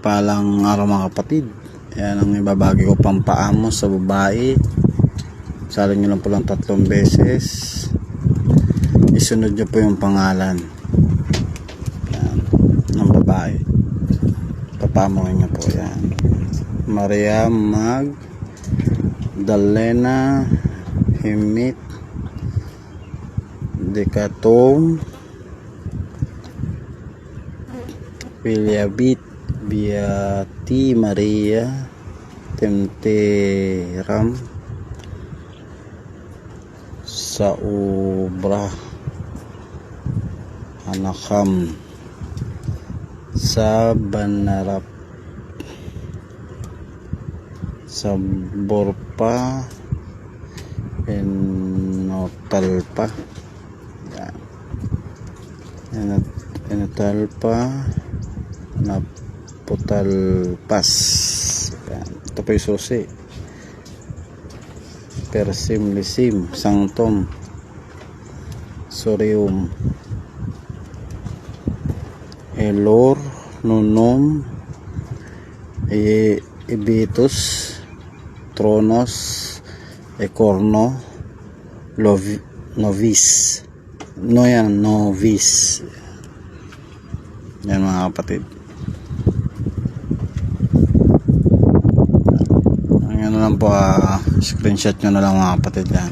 Mapagpalang araw mga kapatid. Yan ang ibabagi ko pang paamos sa babae. Sali nyo lang po lang 3 beses. Isunod nyo po yung pangalan. Yan, ng babae. Papamuhin nyo po yan. Maria Magdalena Himit Decatum Villabit Beati Maria Temteram Saubra Anakam sa Banarap sa Borpa Enotalpa Enotalpa Naputalpas. Ito po yung susi. Persim Lisim Sanctum Sorium Elor Nunum Ibitus Tronos Ecorno Novis Novis. Yan mga kapatid. Ano lang po, screenshot nyo na lang mga kapatid yan.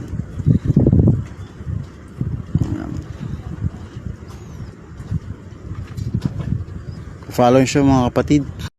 Follow nyo siya mga kapatid.